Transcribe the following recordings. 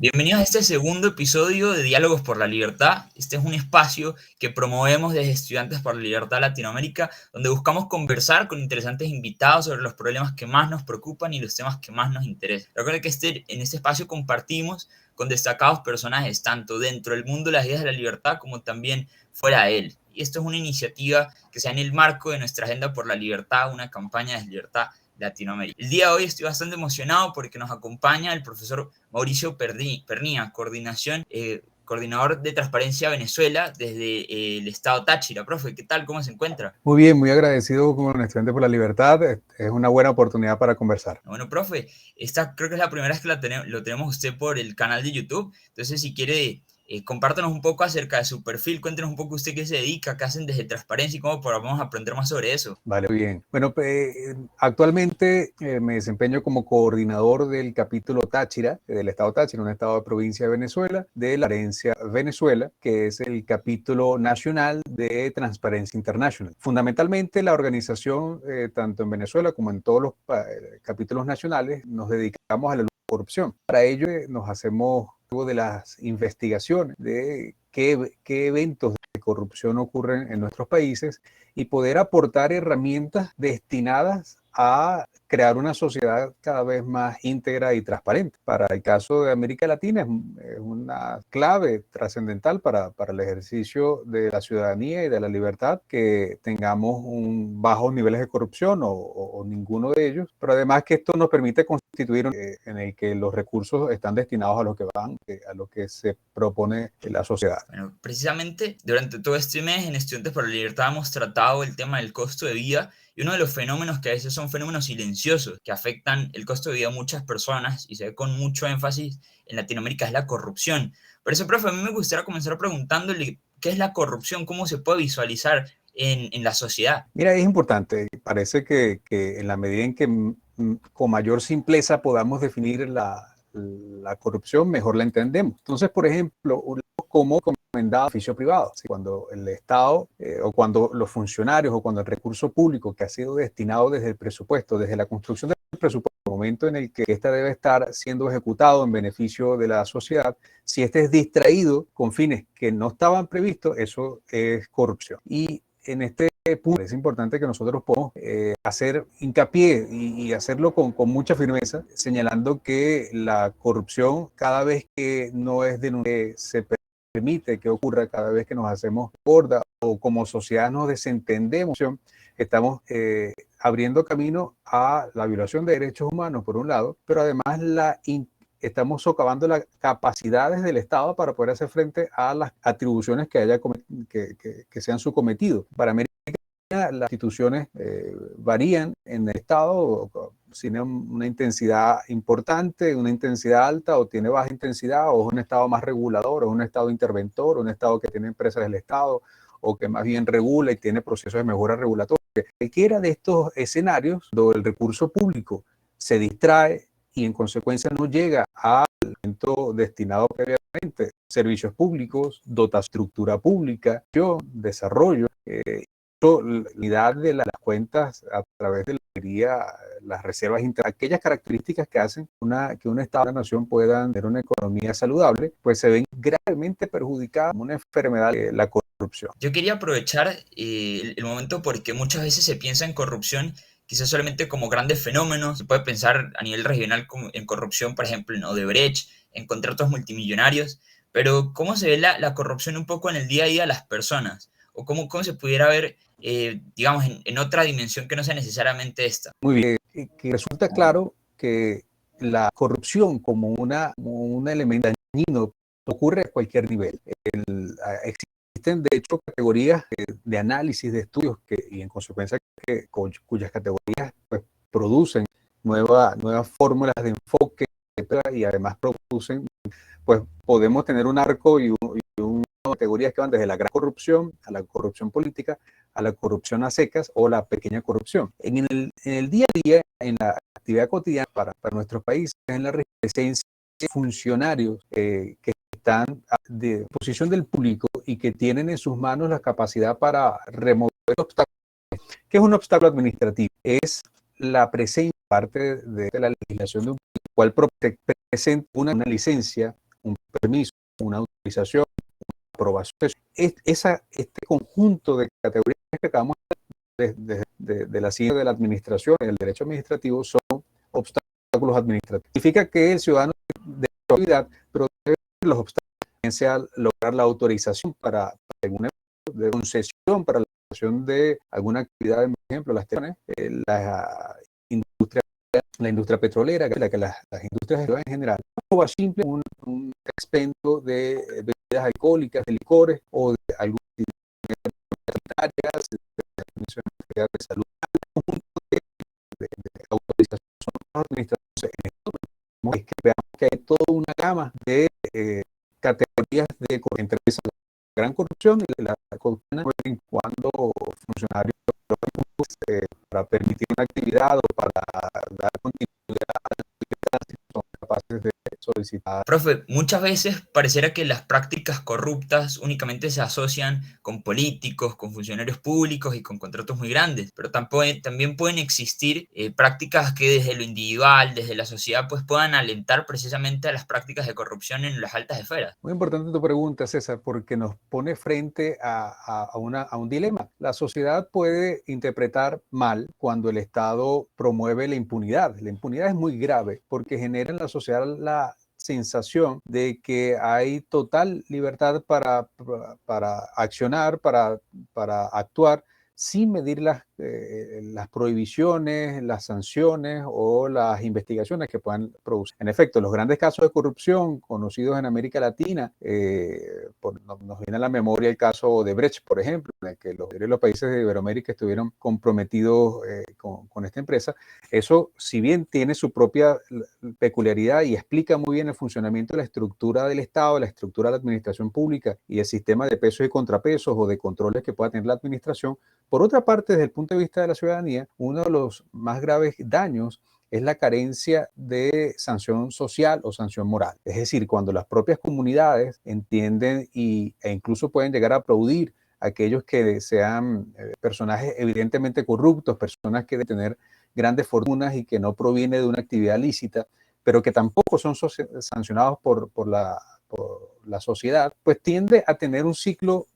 Bienvenidos a este segundo episodio de Diálogos por la Libertad. Este es un espacio que promovemos desde Estudiantes por la Libertad Latinoamérica, donde buscamos conversar con interesantes invitados sobre los problemas que más nos preocupan y los temas que más nos interesan. Recuerden que en este espacio compartimos con destacados personajes, tanto dentro del mundo de las ideas de la libertad como también fuera de él. Y esto es una iniciativa que se da en el marco de nuestra Agenda por la Libertad, una campaña de libertad Latinoamérica. El día de hoy estoy bastante emocionado porque nos acompaña el profesor Mauricio Pernía, coordinador de Transparencia Venezuela desde el estado Táchira. Profe, ¿qué tal? ¿Cómo se encuentra? Muy bien, muy agradecido con Estudiantes por la Libertad. Es una buena oportunidad para conversar. Bueno, profe, esta creo que es la primera vez que lo tenemos usted por el canal de YouTube. Entonces, si quiere, compártanos un poco acerca de su perfil, cuéntenos un poco usted qué se dedica, qué hacen desde Transparencia y cómo podamos aprender más sobre eso. Vale, bien. Bueno, actualmente me desempeño como coordinador del capítulo Táchira, del estado Táchira, un estado de provincia de Venezuela, de la Transparencia Venezuela, que es el capítulo nacional de Transparencia International. Fundamentalmente, la organización, tanto en Venezuela como en todos los capítulos nacionales, nos dedicamos a la lucha contra la corrupción. Para ello, nos hacemos cargo de las investigaciones de qué eventos de corrupción ocurren en nuestros países y poder aportar herramientas destinadas a crear una sociedad cada vez más íntegra y transparente. Para el caso de América Latina es una clave trascendental para el ejercicio de la ciudadanía y de la libertad que tengamos bajos niveles de corrupción o ninguno de ellos, pero además que esto nos permite constituir en el que los recursos están destinados a lo que van, a lo que se propone la sociedad. Bueno, precisamente durante todo este mes en Estudiantes por la Libertad hemos tratado el tema del costo de vida y uno de los fenómenos que a veces son fenómenos silenciosos que afectan el costo de vida a muchas personas y se ve con mucho énfasis en Latinoamérica es la corrupción. Por eso, profe, a mí me gustaría comenzar preguntándole qué es la corrupción, cómo se puede visualizar en la sociedad. Mira, es importante, parece que en la medida en que con mayor simpleza podamos definir la corrupción, mejor la entendemos. Entonces, por ejemplo, como recomendado oficio privado, ¿sí? Cuando el Estado o cuando los funcionarios o cuando el recurso público que ha sido destinado desde el presupuesto, desde la construcción del presupuesto, el momento en el que éste debe estar siendo ejecutado en beneficio de la sociedad, si éste es distraído con fines que no estaban previstos, eso es corrupción. Y en este punto es importante que nosotros podamos hacer hincapié y hacerlo con mucha firmeza, señalando que la corrupción cada vez que no es denunciada, se permite que ocurra cada vez que nos hacemos gorda o como sociedad nos desentendemos, estamos abriendo camino a la violación de derechos humanos por un lado, pero además estamos socavando las capacidades del Estado para poder hacer frente a las atribuciones que sean su cometido. Para América las instituciones varían en el Estado, tiene una intensidad importante, una intensidad alta, o tiene baja intensidad, o es un Estado más regulador, o es un Estado interventor, o un Estado que tiene empresas del Estado, o que más bien regula y tiene procesos de mejora regulatoria. Cualquiera de estos escenarios, donde el recurso público se distrae y en consecuencia no llega al momento destinado previamente, servicios públicos, estructura pública, desarrollo, la unidad de las cuentas a través de las reservas aquellas características que hacen que un Estado y una nación puedan tener una economía saludable, pues se ven gravemente perjudicadas como una enfermedad de la corrupción. Yo quería aprovechar el momento porque muchas veces se piensa en corrupción quizás solamente como grandes fenómenos. Se puede pensar a nivel regional en corrupción, por ejemplo, en Odebrecht, en contratos multimillonarios, pero ¿cómo se ve la corrupción un poco en el día a día de las personas? ¿O cómo se pudiera ver, digamos, en otra dimensión que no sea necesariamente esta? Muy bien, que resulta claro que la corrupción como un elemento dañino ocurre a cualquier nivel. Existen, de hecho, categorías de análisis, de estudios y en consecuencia cuyas categorías pues, producen nuevas fórmulas de enfoque y además producen, pues podemos tener un arco y categorías que van desde la gran corrupción a la corrupción política, a la corrupción a secas o la pequeña corrupción. En el día a día, en la actividad cotidiana para nuestros países, en la presencia de funcionarios que están a disposición del público y que tienen en sus manos la capacidad para remover obstáculos. ¿Qué es un obstáculo administrativo? Es la presencia parte de la legislación de un cual presenta una licencia permiso, una autorización, una aprobación. Este conjunto de categorías que acabamos de la ciencia de la administración y el derecho administrativo son obstáculos administrativos. Significa que el ciudadano de actividad, pero debe los obstáculos, sea lograr la autorización para alguna de concesión para la realización de alguna actividad, por ejemplo, la industria petrolera, las industrias en general, o simple un expendio de bebidas alcohólicas, de licores o de algún tipo de áreas de salud, de autorización administrativas. Es que veamos que hay toda una gama de categorías de corriente, la gran corrupción y la corrupción en cuando funcionarios para permitir una actividad o para dar continuidad a la actividad son capaces de solicitar. Profe, muchas veces pareciera que las prácticas corruptas únicamente se asocian con políticos, con funcionarios públicos y con contratos muy grandes, pero también pueden existir prácticas que desde lo individual, desde la sociedad, pues puedan alentar precisamente a las prácticas de corrupción en las altas esferas. Muy importante tu pregunta, César, porque nos pone frente a un dilema. La sociedad puede interpretar mal cuando el Estado promueve la impunidad. La impunidad es muy grave porque genera en la sociedad la sensación de que hay total libertad para accionar, para actuar sin medir las prohibiciones, las sanciones o las investigaciones que puedan producir. En efecto, los grandes casos de corrupción conocidos en América Latina, nos viene a la memoria el caso de Brecht, por ejemplo, en el que los países de Iberoamérica estuvieron comprometidos con esta empresa. Eso, si bien tiene su propia peculiaridad y explica muy bien el funcionamiento de la estructura del Estado, la estructura de la administración pública y el sistema de pesos y contrapesos o de controles que pueda tener la administración, por otra parte, desde el punto de vista de la ciudadanía, uno de los más graves daños es la carencia de sanción social o sanción moral. Es decir, cuando las propias comunidades entienden e incluso pueden llegar a aplaudir a aquellos que sean personajes evidentemente corruptos, personas que deben tener grandes fortunas y que no proviene de una actividad lícita, pero que tampoco son sancionados por la sociedad, pues tiende a tener un ciclo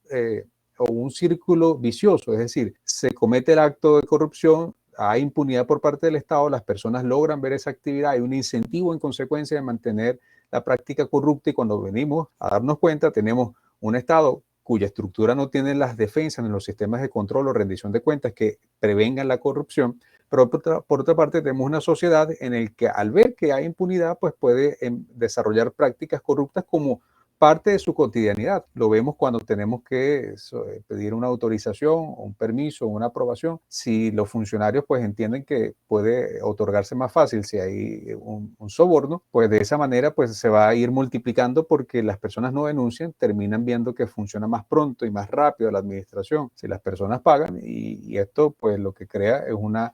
o un círculo vicioso, es decir, se comete el acto de corrupción, hay impunidad por parte del Estado, las personas logran ver esa actividad, hay un incentivo en consecuencia de mantener la práctica corrupta y cuando venimos a darnos cuenta tenemos un Estado cuya estructura no tiene las defensas en los sistemas de control o rendición de cuentas que prevengan la corrupción, pero por otra parte tenemos una sociedad en la que al ver que hay impunidad pues puede desarrollar prácticas corruptas como parte de su cotidianidad. Lo vemos cuando tenemos que pedir una autorización, un permiso, una aprobación. Si los funcionarios pues entienden que puede otorgarse más fácil si hay un soborno, pues de esa manera pues se va a ir multiplicando porque las personas no denuncian, terminan viendo que funciona más pronto y más rápido la administración si las personas pagan y esto pues lo que crea es una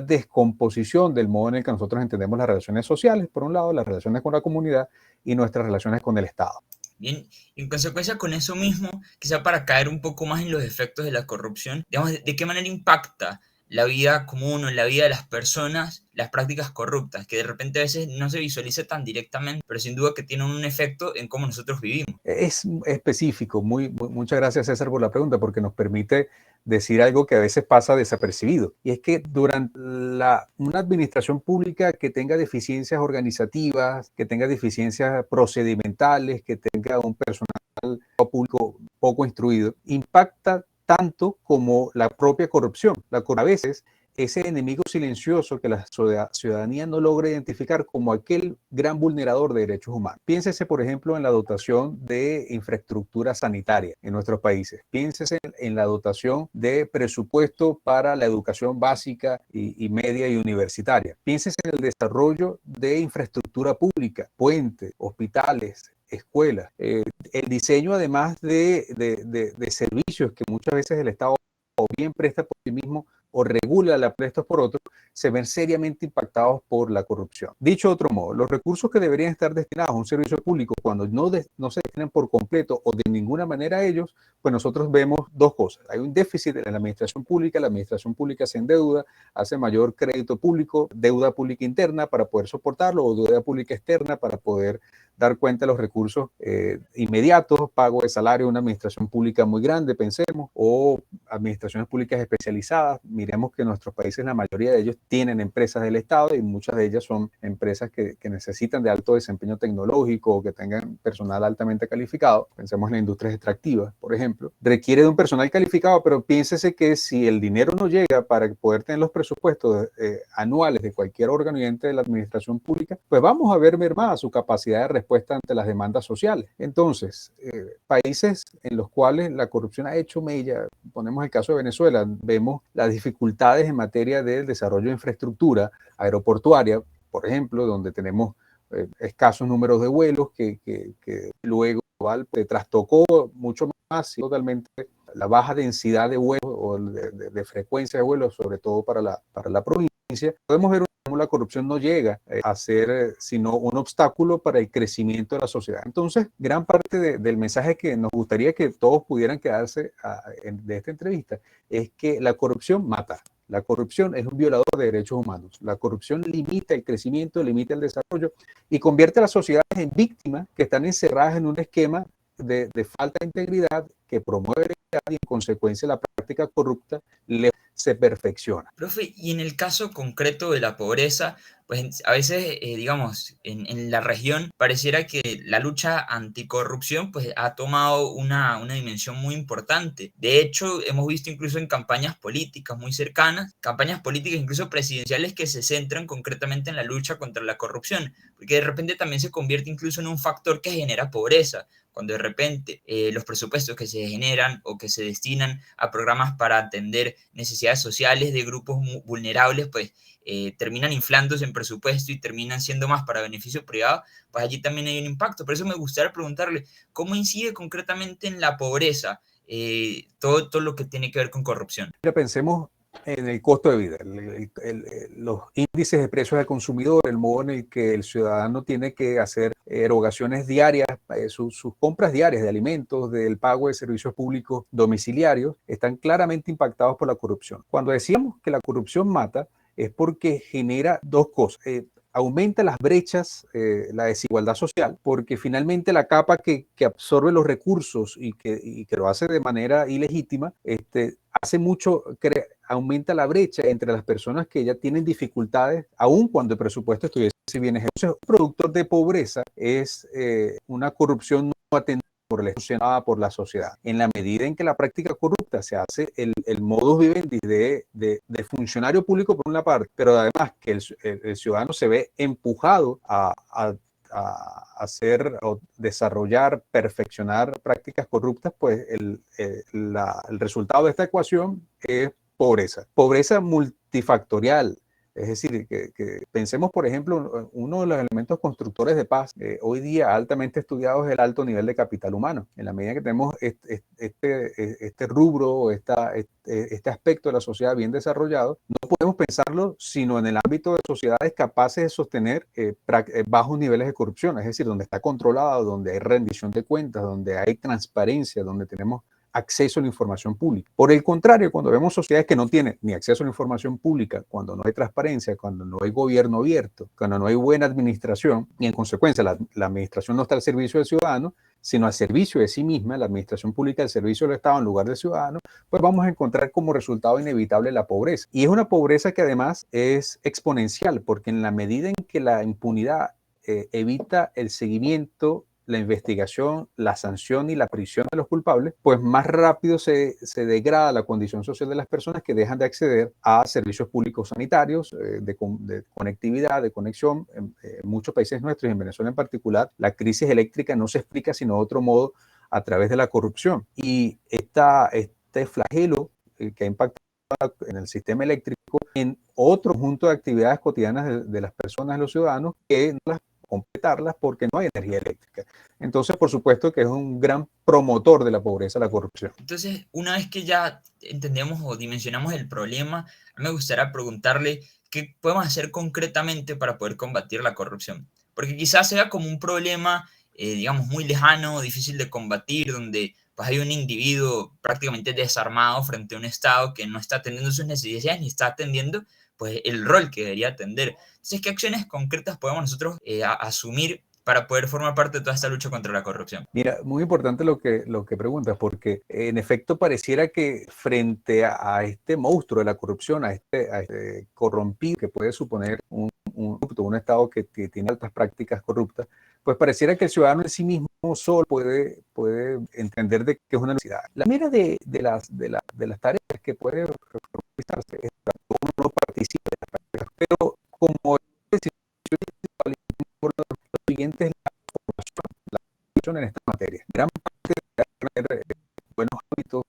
descomposición del modo en el que nosotros entendemos las relaciones sociales, por un lado, las relaciones con la comunidad y nuestras relaciones con el Estado. Bien, y en consecuencia con eso mismo, quizá para caer un poco más en los efectos de la corrupción, digamos, ¿de qué manera impacta la vida común o en la vida de las personas las prácticas corruptas? Que de repente a veces no se visualiza tan directamente, pero sin duda que tienen un efecto en cómo nosotros vivimos. Es específico, muchas gracias César por la pregunta, porque nos permite decir algo que a veces pasa desapercibido. Y es que durante una administración pública que tenga deficiencias organizativas, que tenga deficiencias procedimentales, que tenga un personal público poco instruido, impacta tanto como la propia corrupción. A veces ese enemigo silencioso que la ciudadanía no logra identificar como aquel gran vulnerador de derechos humanos. Piénsese, por ejemplo, en la dotación de infraestructura sanitaria en nuestros países. Piénsese en la dotación de presupuesto para la educación básica y media y universitaria. Piénsese en el desarrollo de infraestructura pública, puentes, hospitales, escuelas, el diseño además de servicios que muchas veces el Estado o bien presta por sí mismo o regula la presta por otro, se ven seriamente impactados por la corrupción. Dicho de otro modo, los recursos que deberían estar destinados a un servicio público cuando no se destinan por completo o de ninguna manera a ellos, pues nosotros vemos dos cosas. Hay un déficit en la administración pública se endeuda, hace mayor crédito público, deuda pública interna para poder soportarlo o deuda pública externa para poder dar cuenta de los recursos inmediatos, pago de salario, una administración pública muy grande, pensemos, o administraciones públicas especializadas. Miremos que en nuestros países la mayoría de ellos tienen empresas del Estado y muchas de ellas son empresas que necesitan de alto desempeño tecnológico o que tengan personal altamente calificado. Pensemos en las industrias extractivas, por ejemplo. Requiere de un personal calificado, pero piénsese que si el dinero no llega para poder tener los presupuestos anuales de cualquier órgano y ente de la administración pública, pues vamos a ver mermada su capacidad de respuesta ante las demandas sociales. Entonces, países en los cuales la corrupción ha hecho mella, ponemos el caso de Venezuela, vemos las dificultades en materia del desarrollo de infraestructura aeroportuaria, por ejemplo, donde tenemos escasos números de vuelos que luego trastocó mucho más y totalmente la baja densidad de vuelos o de frecuencia de vuelos, sobre todo para la provincia. Podemos ver cómo la corrupción no llega a ser sino un obstáculo para el crecimiento de la sociedad. Entonces, gran parte del mensaje que nos gustaría que todos pudieran quedarse de esta entrevista es que la corrupción mata. La corrupción es un violador de derechos humanos. La corrupción limita el crecimiento, limita el desarrollo y convierte a las sociedades en víctimas que están encerradas en un esquema de falta de integridad que promueve y en consecuencia la práctica corrupta se perfecciona. Profe, y en el caso concreto de la pobreza, pues a veces, digamos, en la región pareciera que la lucha anticorrupción pues ha tomado una dimensión muy importante. De hecho, hemos visto incluso en campañas políticas muy cercanas, campañas políticas incluso presidenciales que se centran concretamente en la lucha contra la corrupción, porque de repente también se convierte incluso en un factor que genera pobreza, cuando de repente los presupuestos que se generan o que se destinan a programas para atender necesidades sociales de grupos vulnerables, pues terminan inflándose en presupuesto y terminan siendo más para beneficio privado, pues allí también hay un impacto. Por eso me gustaría preguntarle, ¿cómo incide concretamente en la pobreza todo lo que tiene que ver con corrupción? Mira, pensemos en el costo de vida, los índices de precios al consumidor, el modo en el que el ciudadano tiene que hacer erogaciones diarias, sus compras diarias de alimentos, del pago de servicios públicos domiciliarios, están claramente impactados por la corrupción. Cuando decíamos que la corrupción mata, es porque genera dos cosas. Aumenta las brechas, la desigualdad social, porque finalmente la capa que absorbe los recursos y que lo hace de manera ilegítima, hace mucho, aumenta la brecha entre las personas que ya tienen dificultades, aun cuando el presupuesto estuviese bien ejecutado. Un productor de pobreza es una corrupción no atendida por la sociedad. En la medida en que la práctica corrupta se hace el modus vivendi de funcionario público por una parte, pero además que el ciudadano se ve empujado a hacer o desarrollar, perfeccionar prácticas corruptas, pues el resultado de esta ecuación es pobreza. Pobreza multifactorial. Es decir, que pensemos, por ejemplo, uno de los elementos constructores de paz hoy día altamente estudiados es el alto nivel de capital humano. En la medida que tenemos este rubro, este aspecto de la sociedad bien desarrollado, no podemos pensarlo sino en el ámbito de sociedades capaces de sostener bajos niveles de corrupción, es decir, donde está controlado, donde hay rendición de cuentas, donde hay transparencia, donde tenemos acceso a la información pública. Por el contrario, cuando vemos sociedades que no tienen ni acceso a la información pública, cuando no hay transparencia, cuando no hay gobierno abierto, cuando no hay buena administración y en consecuencia la administración no está al servicio del ciudadano, sino al servicio de sí misma, la administración pública al servicio del Estado en lugar del ciudadano, pues vamos a encontrar como resultado inevitable la pobreza. Y es una pobreza que además es exponencial, porque en la medida en que la impunidad evita el seguimiento, la investigación, la sanción y la prisión de los culpables, pues más rápido se degrada la condición social de las personas que dejan de acceder a servicios públicos sanitarios, de conectividad, de conexión. En muchos países nuestros, y en Venezuela en particular, la crisis eléctrica no se explica sino de otro modo a través de la corrupción. Y este flagelo que ha impactado en el sistema eléctrico, en otro conjunto de actividades cotidianas de las personas, de los ciudadanos, que no las completarlas porque no hay energía eléctrica. Entonces, por supuesto que es un gran promotor de la pobreza, la corrupción. Entonces, una vez que ya entendemos o dimensionamos el problema, a mí me gustaría preguntarle qué podemos hacer concretamente para poder combatir la corrupción. Porque quizás sea como un problema, digamos, muy lejano, difícil de combatir, donde pues hay un individuo prácticamente desarmado frente a un Estado que no está atendiendo sus necesidades ni está atendiendo pues el rol que debería atender. Entonces, ¿qué acciones concretas podemos nosotros asumir para poder formar parte de toda esta lucha contra la corrupción? Mira, muy importante lo que preguntas, porque en efecto pareciera que frente a este monstruo de la corrupción, a este corrompido que puede suponer un Estado que tiene altas prácticas corruptas, pues pareciera que el ciudadano en sí mismo solo puede entender de que es una necesidad. La mira de las tareas que puede realizarse es que uno no participe de las prácticas, pero como decisión principal y importante, lo siguiente es la formación en esta materia. Gran parte de tener buenos hábitos,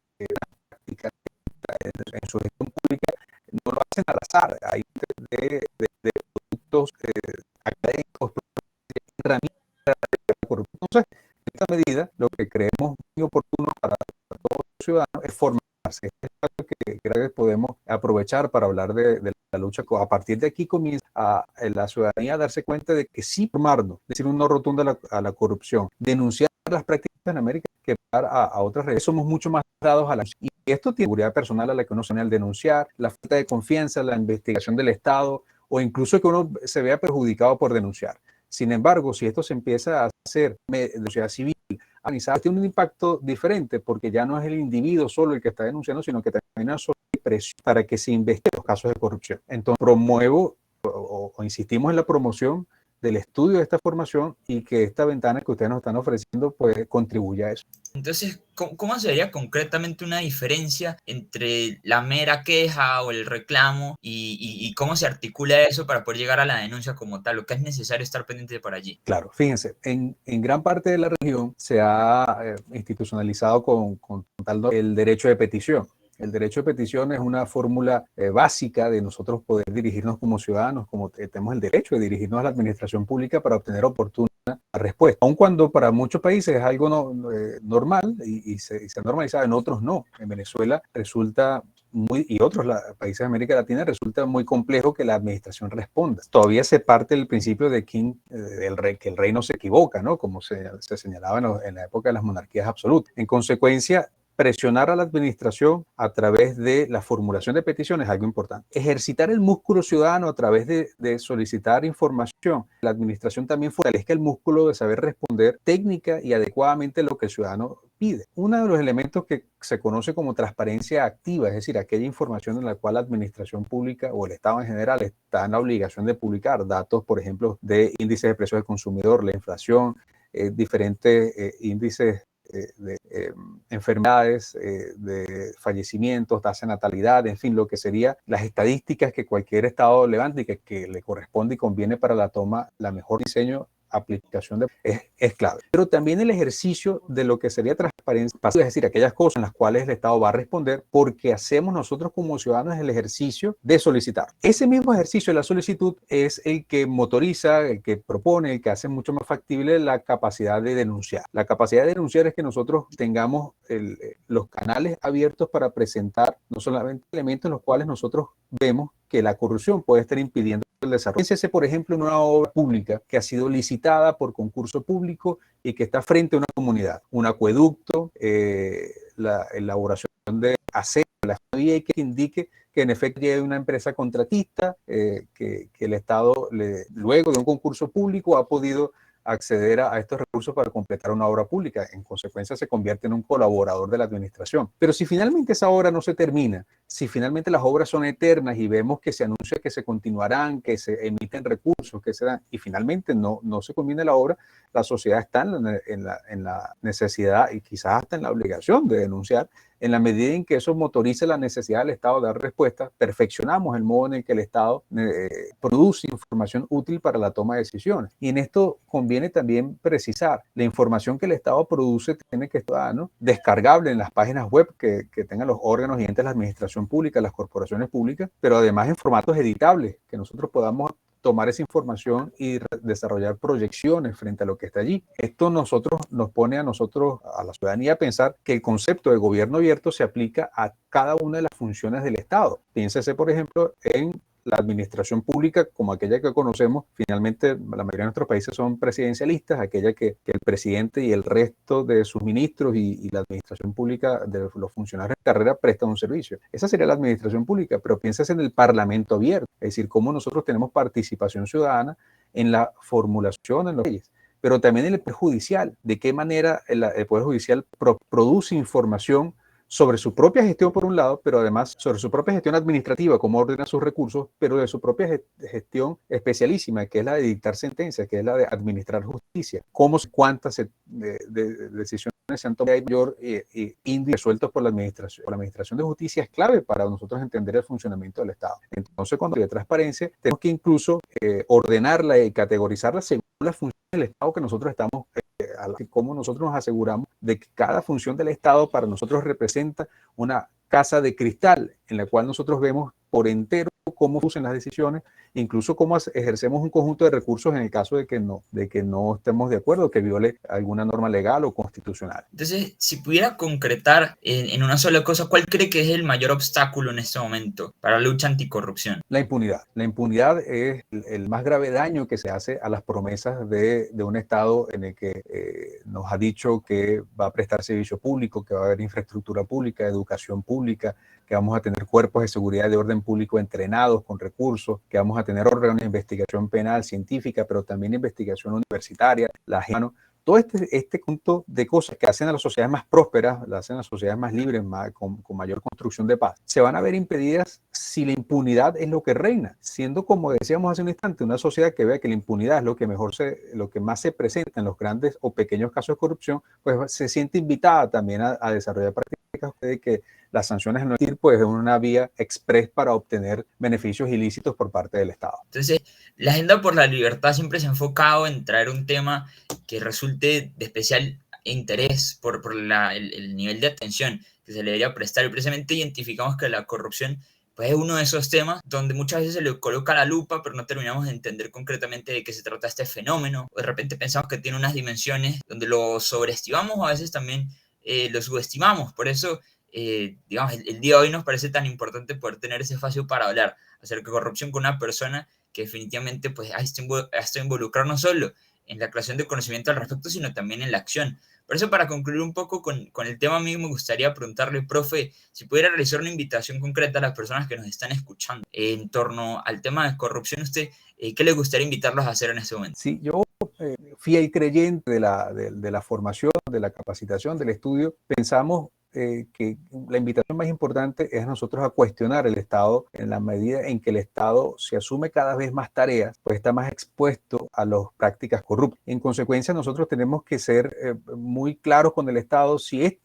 prácticas en su gestión pública no lo hacen al azar. Hay de productos académicos, herramientas de la corrupción. Entonces, en esta medida, lo que creemos muy oportuno para todos los ciudadanos es formarse. Este espacio que creo que podemos aprovechar para hablar de la lucha. A partir de aquí comienza la ciudadanía a darse cuenta de que sí formarnos, decir un no rotundo a la corrupción, denunciar las prácticas en América que a otras redes. Somos mucho más dados a la... Y esto tiene seguridad personal a la que uno se pone al denunciar, la falta de confianza, la investigación del Estado o incluso que uno se vea perjudicado por denunciar. Sin embargo, si esto se empieza a hacer de sociedad civil, organizada, tiene un impacto diferente porque ya no es el individuo solo el que está denunciando, sino que también hay presión para que se investiguen los casos de corrupción. Entonces, promuevo o insistimos en la promoción del estudio de esta formación y que esta ventana que ustedes nos están ofreciendo pues contribuya a eso. Entonces, ¿cómo sería concretamente una diferencia entre la mera queja o el reclamo y cómo se articula eso para poder llegar a la denuncia como tal? Lo que es necesario estar pendiente por allí. Claro, fíjense, en gran parte de la región se ha institucionalizado con tal el derecho de petición. El derecho de petición es una fórmula básica de nosotros poder dirigirnos como ciudadanos, como tenemos el derecho de dirigirnos a la administración pública para obtener oportuna respuesta. Aun cuando para muchos países es algo normal y se ha normalizado, en otros no. En Venezuela resulta y otros países de América Latina resulta muy complejo que la administración responda. Todavía se parte del principio de que el rey no se equivoca, ¿no? Como se señalaba en la época de las monarquías absolutas. En consecuencia, presionar a la administración a través de la formulación de peticiones es algo importante. Ejercitar el músculo ciudadano a través de solicitar información. La administración también fortalezca el músculo de saber responder técnica y adecuadamente lo que el ciudadano pide. Uno de los elementos que se conoce como transparencia activa, es decir, aquella información en la cual la administración pública o el Estado en general está en la obligación de publicar datos, por ejemplo, de índices de precios del consumidor, la inflación, diferentes índices de enfermedades, de fallecimientos, tasa de natalidad, en fin, lo que serían las estadísticas que cualquier Estado levante y que le corresponde y conviene para la mejor diseño, aplicación es clave. Pero también el ejercicio de lo que sería transparencia, es decir, aquellas cosas en las cuales el Estado va a responder porque hacemos nosotros como ciudadanos el ejercicio de solicitar. Ese mismo ejercicio de la solicitud es el que motoriza, el que propone, el que hace mucho más factible la capacidad de denunciar. La capacidad de denunciar es que nosotros tengamos los canales abiertos para presentar no solamente elementos en los cuales nosotros vemos que la corrupción puede estar impidiendo el desarrollo. Piénsese, por ejemplo, en una obra pública que ha sido licitada por concurso público y que está frente a una comunidad, un acueducto, la elaboración de acero, la vía que indique que en efecto hay una empresa contratista, que el Estado, luego de un concurso público, ha podido acceder a estos recursos para completar una obra pública. En consecuencia, se convierte en un colaborador de la administración. Pero si finalmente esa obra no se termina, si finalmente las obras son eternas y vemos que se anuncia que se continuarán, que se emiten recursos, que se dan, y finalmente no se culmina la obra, la sociedad está en la necesidad y quizás hasta en la obligación de denunciar. En la medida en que eso motorice la necesidad del Estado de dar respuesta, perfeccionamos el modo en el que el Estado produce información útil para la toma de decisiones. Y en esto conviene también precisar, la información que el Estado produce tiene que estar descargable en las páginas web que tengan los órganos y entes de la administración pública, las corporaciones públicas, pero además en formatos editables, que nosotros podamos tomar esa información y desarrollar proyecciones frente a lo que está allí. Esto nos pone a nosotros, a la ciudadanía, a pensar que el concepto de gobierno abierto se aplica a cada una de las funciones del Estado. Piénsese, por ejemplo, en la administración pública como aquella que conocemos. Finalmente, la mayoría de nuestros países son presidencialistas, aquella que el presidente y el resto de sus ministros y la administración pública de los funcionarios de carrera prestan un servicio. Esa sería la administración pública, pero piénsase en el parlamento abierto, es decir, cómo nosotros tenemos participación ciudadana en la formulación, en las leyes, pero también en el Poder Judicial, de qué manera el Poder Judicial produce información sobre su propia gestión por un lado, pero además sobre su propia gestión administrativa, cómo ordena sus recursos, pero de su propia gestión especialísima, que es la de dictar sentencias, que es la de administrar justicia, cuántas decisiones se han tomado mayor índice resueltos por la administración. La administración de justicia es clave para nosotros entender el funcionamiento del Estado. Entonces, cuando hay transparencia, tenemos que incluso ordenarla y categorizarla según las funciones del Estado que nosotros estamos cómo nosotros nos aseguramos de que cada función del Estado para nosotros representa una casa de cristal en la cual nosotros vemos por entero cómo usan las decisiones, incluso cómo ejercemos un conjunto de recursos en el caso de que no estemos de acuerdo, que viole alguna norma legal o constitucional. Entonces, si pudiera concretar en una sola cosa, ¿cuál cree que es el mayor obstáculo en este momento para la lucha anticorrupción? La impunidad. La impunidad es el más grave daño que se hace a las promesas de un Estado en el que nos ha dicho que va a prestar servicio público, que va a haber infraestructura pública, educación pública, que vamos a tener cuerpos de seguridad de orden público entrenados con recursos, que vamos a tener órganos de investigación penal, científica, pero también investigación universitaria, todo este conjunto de cosas que hacen a las sociedades más prósperas, las hacen a las sociedades más libres, con mayor construcción de paz, se van a ver impedidas si la impunidad es lo que reina, siendo, como decíamos hace un instante, una sociedad que vea que la impunidad es lo que más se presenta en los grandes o pequeños casos de corrupción, pues se siente invitada también a desarrollar prácticas de que las sanciones no es pues una vía express para obtener beneficios ilícitos por parte del Estado. Entonces, la Agenda por la Libertad siempre se ha enfocado en traer un tema que resulte de especial interés por el nivel de atención que se le debería prestar. Y precisamente identificamos que la corrupción pues, es uno de esos temas donde muchas veces se le coloca la lupa, pero no terminamos de entender concretamente de qué se trata este fenómeno. O de repente pensamos que tiene unas dimensiones donde lo sobreestimamos o a veces también lo subestimamos. Por eso, digamos, el día de hoy nos parece tan importante poder tener ese espacio para hablar acerca de corrupción con una persona que definitivamente pues, ha estado involucrado no solo en la creación de conocimiento al respecto, sino también en la acción. Por eso, para concluir un poco con el tema mío, me gustaría preguntarle, profe, si pudiera realizar una invitación concreta a las personas que nos están escuchando en torno al tema de corrupción, ¿usted qué le gustaría invitarlos a hacer en este momento? Sí, yo fiel creyente de la formación, de la capacitación, del estudio, pensamos que la invitación más importante es a nosotros a cuestionar el Estado en la medida en que el Estado se asume cada vez más tareas, pues está más expuesto a las prácticas corruptas. En consecuencia, nosotros tenemos que ser muy claros con el Estado si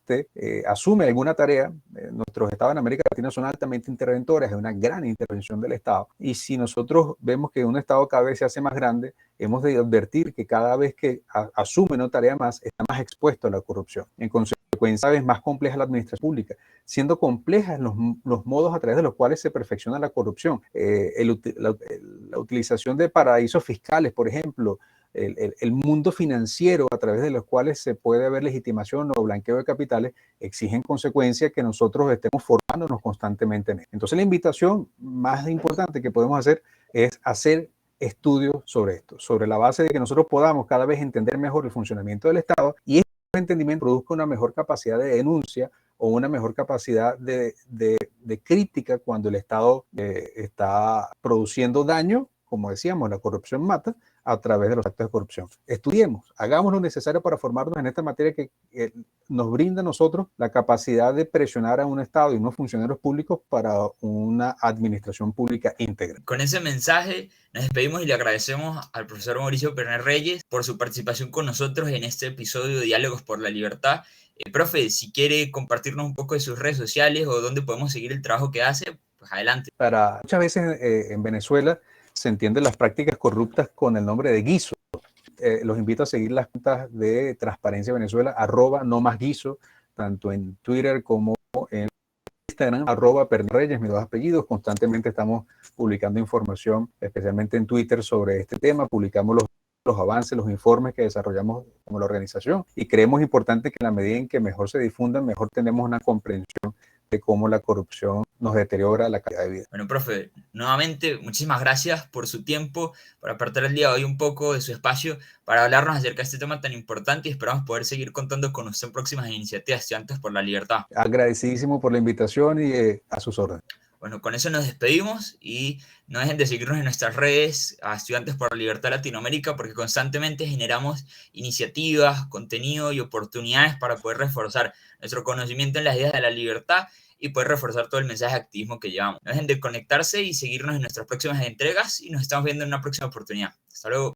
asume alguna tarea. Nuestros estados en América Latina son altamente interventores, es una gran intervención del Estado. Y si nosotros vemos que un Estado cada vez se hace más grande, hemos de advertir que cada vez que asume una tarea más, está más expuesto a la corrupción. En consecuencia, cada vez más compleja la administración pública, siendo complejas los modos a través de los cuales se perfecciona la corrupción. La utilización de paraísos fiscales, por ejemplo, el mundo financiero a través de los cuales se puede haber legitimación o blanqueo de capitales, exigen consecuencia que nosotros estemos formándonos constantemente en él. Entonces, la invitación más importante que podemos hacer es hacer estudios sobre esto, sobre la base de que nosotros podamos cada vez entender mejor el funcionamiento del Estado y este entendimiento produzca una mejor capacidad de denuncia o una mejor capacidad de crítica cuando el Estado está produciendo daño. Como decíamos, la corrupción mata a través de los actos de corrupción. Estudiemos, hagamos lo necesario para formarnos en esta materia que nos brinda a nosotros la capacidad de presionar a un Estado y unos funcionarios públicos para una administración pública íntegra. Con ese mensaje nos despedimos y le agradecemos al profesor Mauricio Pernet Reyes por su participación con nosotros en este episodio de Diálogos por la Libertad. Profe, si quiere compartirnos un poco de sus redes sociales o dónde podemos seguir el trabajo que hace, pues adelante. Muchas veces en Venezuela se entienden las prácticas corruptas con el nombre de guiso. Los invito a seguir las cuentas de Transparencia Venezuela, @nomasguiso, tanto en Twitter como en Instagram, @Pernil Reyes, mis 2 apellidos. Constantemente estamos publicando información, especialmente en Twitter, sobre este tema. Publicamos los avances, los informes que desarrollamos como la organización, y creemos importante que en la medida en que mejor se difundan, mejor tenemos una comprensión de cómo la corrupción nos deteriora la calidad de vida. Bueno, profe, nuevamente muchísimas gracias por su tiempo, por apartar el día de hoy un poco de su espacio para hablarnos acerca de este tema tan importante, y esperamos poder seguir contando con usted en próximas iniciativas de Estudiantes por la Libertad. Agradecidísimo por la invitación y a sus órdenes. Bueno, con eso nos despedimos, y no dejen de seguirnos en nuestras redes a Estudiantes por la Libertad Latinoamérica, porque constantemente generamos iniciativas, contenido y oportunidades para poder reforzar nuestro conocimiento en las ideas de la libertad y poder reforzar todo el mensaje de activismo que llevamos. No dejen de conectarse y seguirnos en nuestras próximas entregas, y nos estamos viendo en una próxima oportunidad. Hasta luego.